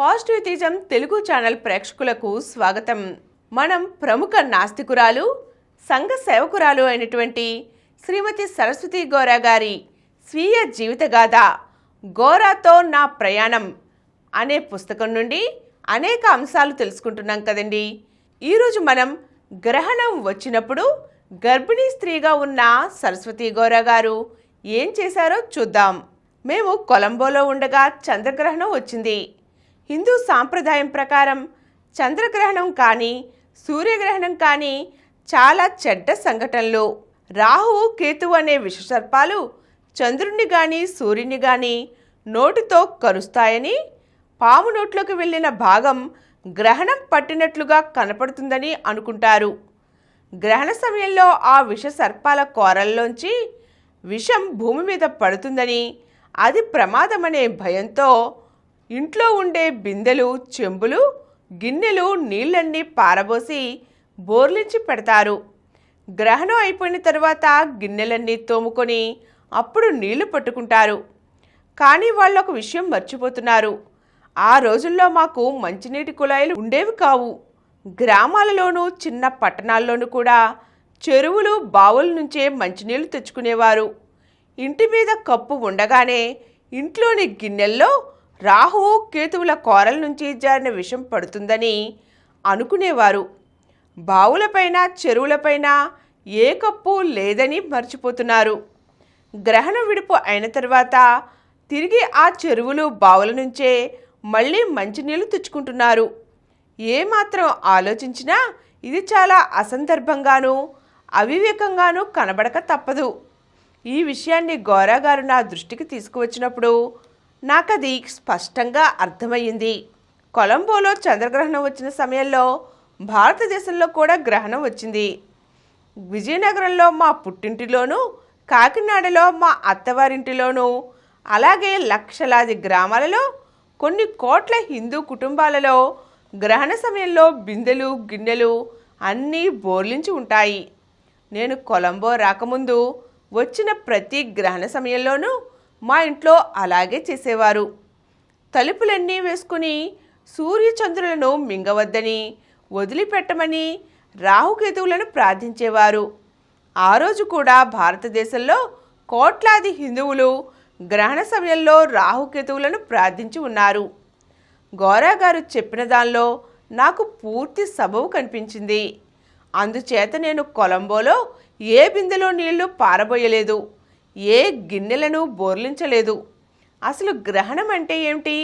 Positive తేజం Telugu channel ప్రేక్షకులకు స్వాగతం. మనం ప్రముఖ నాస్తికురాలు సంఘ సేవకురాలు అయినటువంటి శ్రీమతి సరస్వతి గోరా గారి స్వీయ జీవితగాథ గోరాతో నా ప్రయాణం అనే పుస్తకం నుండి అనేక అంశాలు తెలుసుకుంటున్నాం కదండి. ఈరోజు మనం గ్రహణం వచ్చినప్పుడు గర్భిణీ స్త్రీగా ఉన్న సరస్వతి గోరా గారు ఏం చేశారో చూద్దాం. మేము కొలంబోలో ఉండగా చంద్రగ్రహణం వచ్చింది. హిందూ సాంప్రదాయం ప్రకారం చంద్రగ్రహణం కానీ సూర్యగ్రహణం కానీ చాలా చెడ్డ సంఘటనలు. రాహువు కేతువు అనే విషసర్పాలు చంద్రుణ్ణి కానీ సూర్యుని కానీ నోటితో కరుస్తాయని, పాము నోట్లోకి వెళ్ళిన భాగం గ్రహణం పట్టినట్లుగా కనపడుతుందని అనుకుంటారు. గ్రహణ సమయంలో ఆ విషసర్పాల కోరల్లోంచి విషం భూమి మీద పడుతుందని, అది ప్రమాదమనే భయంతో ఇంట్లో ఉండే బిందెలు, చెంబులు, గిన్నెలు నీళ్ళన్నీ పారబోసి బోర్లించి పెడతారు. గ్రహణం అయిపోయిన తర్వాత గిన్నెలన్నీ తోముకొని అప్పుడు నీళ్లు పట్టుకుంటారు. కానీ వాళ్ళు ఒక విషయం మర్చిపోతున్నారు. ఆ రోజుల్లో మాకు మంచినీటి కుళాయిలు ఉండేవి కావు. గ్రామాలలోనూ చిన్న పట్టణాల్లోనూ కూడా చెరువులు, బావుల నుంచే మంచినీళ్లు తెచ్చుకునేవారు. ఇంటి మీద కప్పు ఉండగానే ఇంట్లోని గిన్నెల్లో రాహువు కేతువుల కోరల నుంచి జారిన విషం పడుతుందని అనుకునేవారు. బావులపైన, చెరువులపైన ఏ కప్పు లేదని మర్చిపోతున్నారు. గ్రహణం విడుపు అయిన తర్వాత తిరిగి ఆ చెరువులు, బావుల నుంచే మళ్ళీ మంచినీళ్ళు తెచ్చుకుంటున్నారు. ఏమాత్రం ఆలోచించినా ఇది చాలా అసందర్భంగానూ అవివేకంగానూ కనబడక తప్పదు. ఈ విషయాన్ని గోరా గారు నా దృష్టికి తీసుకువచ్చినప్పుడు నాకది స్పష్టంగా అర్థమయ్యింది. కొలంబోలో చంద్రగ్రహణం వచ్చిన సమయంలో భారతదేశంలో కూడా గ్రహణం వచ్చింది. విజయనగరంలో మా పుట్టింటిలోనూ, కాకినాడలో మా అత్తవారింటిలోనూ, అలాగే లక్షలాది గ్రామాలలో, కొన్ని కోట్ల హిందూ కుటుంబాలలో గ్రహణ సమయంలో బిందెలు, గిన్నెలు అన్నీ బోర్లించి ఉంటాయి. నేను కొలంబో రాకముందు వచ్చిన ప్రతి గ్రహణ సమయంలోనూ మా ఇంట్లో అలాగే చేసేవారు. తలుపులన్నీ వేసుకుని సూర్యచంద్రులను మింగవద్దని, వదిలిపెట్టమని రాహుకేతువులను ప్రార్థించేవారు. ఆ రోజు కూడా భారతదేశంలో కోట్లాది హిందువులు గ్రహణ సమయంలో రాహుకేతువులను ప్రార్థించి ఉన్నారు. గోరా గారు చెప్పిన దానిలో నాకు పూర్తి సబబు కనిపించింది. అందుచేత నేను కొలంబోలో ఏ బిందెలో నీళ్లు పారబోయలేదు, ఏ గిన్నెలను బోర్లించలేదు. అసలు గ్రహణం అంటే ఏమిటి?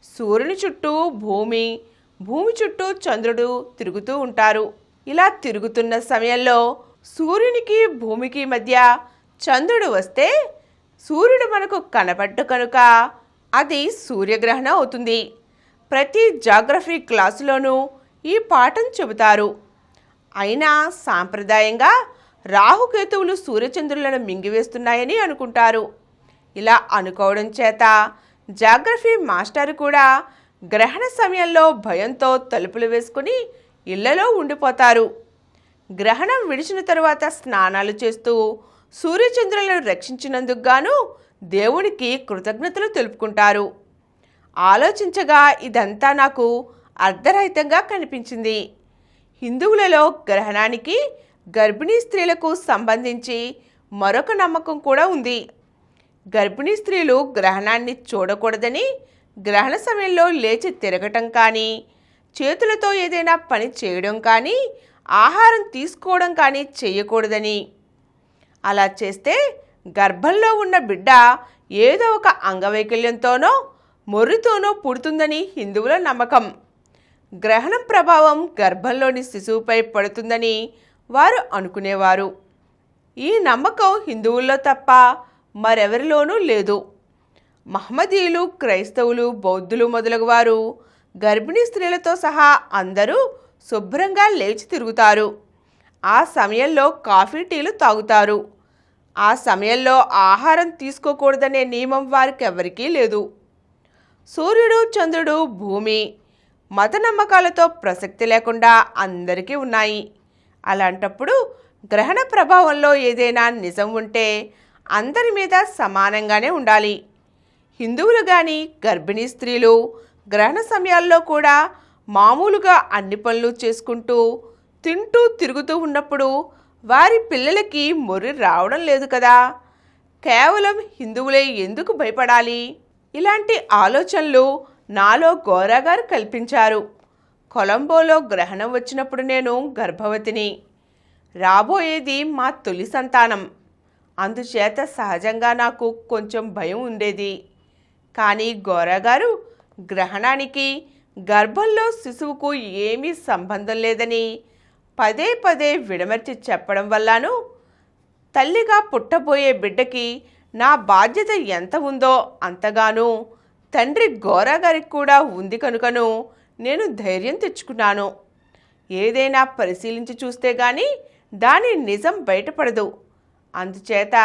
సూర్యుని చుట్టూ భూమి, భూమి చుట్టూ చంద్రుడు తిరుగుతూ ఉంటారు. ఇలా తిరుగుతున్న సమయంలో సూర్యునికి భూమికి మధ్య చంద్రుడు వస్తే సూర్యుడు మనకు కనపడ్డు కనుక అది సూర్యగ్రహణం అవుతుంది. ప్రతి జాగ్రఫీ క్లాసులోనూ ఈ పాఠం చెబుతారు. అయినా సాంప్రదాయంగా రాహుకేతువులు సూర్యచంద్రులను మింగివేస్తున్నాయని అనుకుంటారు. ఇలా అనుకోవడం చేత జాగ్రఫీ మాస్టర్ కూడా గ్రహణ సమయంలో భయంతో తలుపులు వేసుకుని ఇళ్లలో ఉండిపోతారు. గ్రహణం విడిచిన తరువాత స్నానాలు చేస్తూ సూర్యచంద్రులను రక్షించినందుకు గాను దేవునికి కృతజ్ఞతలు తెలుపుకుంటారు. ఆలోచించగా ఇదంతా నాకు అర్ధరహితంగా కనిపించింది. హిందువులలో గ్రహణానికి, గర్భిణీ స్త్రీలకు సంబంధించి మరొక నమ్మకం కూడా ఉంది. గర్భిణీ స్త్రీలు గ్రహణాన్ని చూడకూడదని, గ్రహణ సమయంలో లేచి తిరగటం కానీ, చేతులతో ఏదైనా పని చేయడం కానీ, ఆహారం తీసుకోవడం కానీ చేయకూడదని. అలా చేస్తే గర్భంలో ఉన్న బిడ్డ ఏదో ఒక అంగవైకల్యంతోనో మొర్రితోనో పుడుతుందని హిందువుల నమ్మకం. గ్రహణం ప్రభావం గర్భంలోని శిశువుపై పడుతుందని వారు అనుకునేవారు. ఈ నమ్మకం హిందువుల్లో తప్ప మరెవరిలోనూ లేదు. మహమ్మదీయులు, క్రైస్తవులు, బౌద్ధులు మొదలగు వారు గర్భిణీ స్త్రీలతో సహా అందరూ శుభ్రంగా లేచి తిరుగుతారు. ఆ సమయంలో కాఫీ, టీలు తాగుతారు. ఆ సమయంలో ఆహారం తీసుకోకూడదనే నియమం వారికెవరికీ లేదు. సూర్యుడు, చంద్రుడు, భూమి మత నమ్మకాలతో ప్రసక్తి లేకుండా అందరికీ ఉన్నాయి. అలాంటప్పుడు గ్రహణ ప్రభావంలో ఏదైనా నిజం ఉంటే అందరి మీద సమానంగానే ఉండాలి. హిందువులు కానీ, గర్భిణీ స్త్రీలు గ్రహణ సమయాల్లో కూడా మామూలుగా అన్ని పనులు చేసుకుంటూ తింటూ తిరుగుతూ ఉన్నప్పుడు వారి పిల్లలకి మొర్రి రావడం లేదు కదా, కేవలం హిందువులే ఎందుకు భయపడాలి? ఇలాంటి ఆలోచనలు నాలో గోరాగారు కల్పించారు. కొలంబోలో గ్రహణం వచ్చినప్పుడు నేను గర్భవతిని. రాబోయేది మా తొలి సంతానం. అందుచేత సహజంగా నాకు కొంచెం భయం ఉండేది. కానీ గోరాగారు గ్రహణానికి గర్భంలో శిశువుకు ఏమీ సంబంధం లేదని పదే పదే విడమర్చి చెప్పడం వల్లను తల్లిగా పుట్టబోయే బిడ్డకి నా బాధ్యత ఎంత ఉందో అంతగానూ తండ్రి గోరాగారికి కూడా ఉంది కనుకను నేను ధైర్యం తెచ్చుకున్నాను. ఏదైనా పరిశీలించి చూస్తే గాని దాని నిజం బయటపడదు. అందుచేత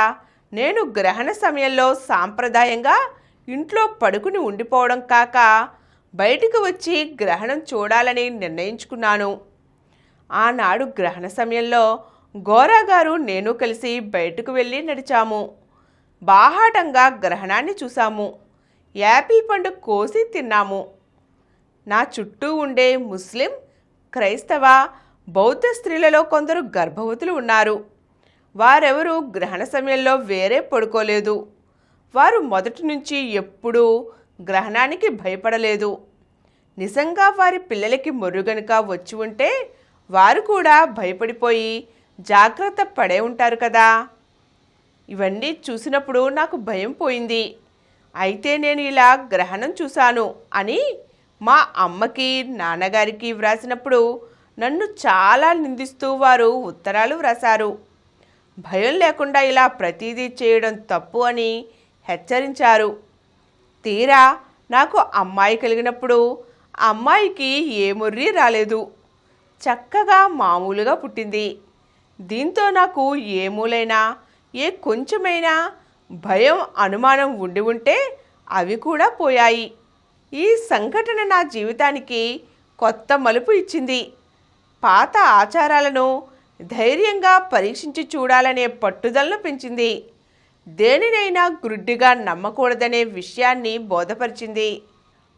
నేను గ్రహణ సమయంలో సాంప్రదాయంగా ఇంట్లో పడుకుని ఉండిపోవడం కాక బయటికి వచ్చి గ్రహణం చూడాలని నిర్ణయించుకున్నాను. ఆనాడు గ్రహణ సమయంలో గోరాగారు నేను కలిసి బయటకు వెళ్ళి నడిచాము. బాహాటంగా గ్రహణాన్ని చూశాము. యాపిల్ పండు కోసి తిన్నాము. నా చుట్టూ ఉండే ముస్లిం, క్రైస్తవ, బౌద్ధ స్త్రీలలో కొందరు గర్భవతులు ఉన్నారు. వారెవరూ గ్రహణ సమయంలో వేరే పడుకోలేదు. వారు మొదటి నుంచి ఎప్పుడూ గ్రహణానికి భయపడలేదు. నిజంగా వారి పిల్లలకి మొర్రుగనుక వచ్చి ఉంటే వారు కూడా భయపడిపోయి జాగ్రత్త పడే ఉంటారు కదా. ఇవన్నీ చూసినప్పుడు నాకు భయం పోయింది. అయితే నేను ఇలా గ్రహణం చూశాను అని మా అమ్మకి, నాన్నగారికి వ్రాసినప్పుడు నన్ను చాలా నిందిస్తూ వారు ఉత్తరాలు వ్రాశారు. భయం లేకుండా ఇలా ప్రతీదీ చేయడం తప్పు అని హెచ్చరించారు. తీరా నాకు అమ్మాయి కలిగినప్పుడు అమ్మాయికి ఏ మొర్రి రాలేదు. చక్కగా మామూలుగా పుట్టింది. దీంతో నాకు ఏ మూలైనా ఏ కొంచెమైనా భయం, అనుమానం ఉండి ఉంటే అవి కూడా పోయాయి. ఈ సంఘటన నా జీవితానికి కొత్త మలుపు ఇచ్చింది. పాత ఆచారాలను ధైర్యంగా పరీక్షించి చూడాలనే పట్టుదలను పెంచింది. దేనినైనా గుడ్డిగా నమ్మకూడదనే విషయాన్ని బోధపరిచింది.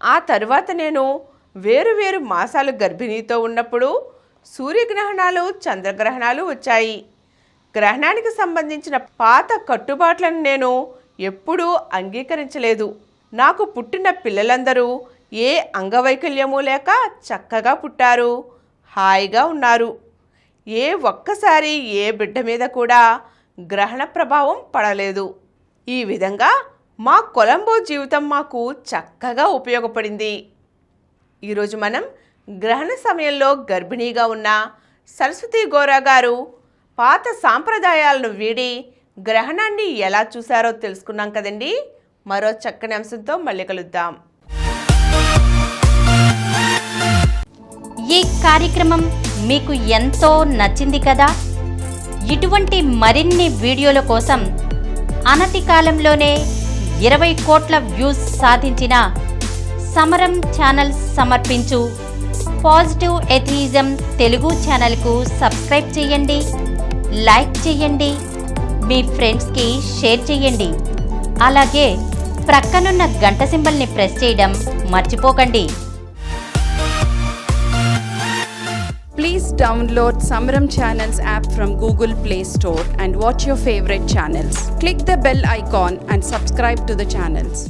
ఆ తరువాత నేను వేరు మాసాలు గర్భిణీతో ఉన్నప్పుడు సూర్యగ్రహణాలు, చంద్రగ్రహణాలు వచ్చాయి. గ్రహణానికి సంబంధించిన పాత కట్టుబాట్లను నేను ఎప్పుడూ అంగీకరించలేదు. నాకు పుట్టిన పిల్లలందరూ ఏ అంగవైకల్యమూ లేక చక్కగా పుట్టారు, హాయిగా ఉన్నారు. ఒక్కసారి ఏ బిడ్డ మీద కూడా గ్రహణ ప్రభావం పడలేదు. ఈ విధంగా మా కొలంబో జీవితం మాకు చక్కగా ఉపయోగపడింది. ఈరోజు మనం గ్రహణ సమయంలో గర్భిణీగా ఉన్న సరస్వతి గోరాగారు పాత సాంప్రదాయాలను వీడి గ్రహణాన్ని ఎలా చూశారో తెలుసుకున్నాం కదండి. మరో చక్కని అంశంతో మళ్ళీ కలుద్దాం. ఈ కార్యక్రమం మీకు ఎంతో నచ్చింది కదా. ఇటువంటి మరిన్ని వీడియోల కోసం అనతి కాలంలోనే 20 కోట్ల వ్యూస్ సాధించిన సమరం ఛానల్స్ సమర్పించు పాజిటివ్ ఎథియిజం తెలుగు ఛానల్కు సబ్స్క్రైబ్ చేయండి, లైక్ చేయండి, మీ ఫ్రెండ్స్కి షేర్ చేయండి. అలాగే ప్రక్కనున్న గంట సింబల్ని ప్రెస్ చేయడం మర్చిపోకండి. Please download Samaram Channels app from Google Play Store and watch your favorite channels. Click the bell icon and subscribe to the channels.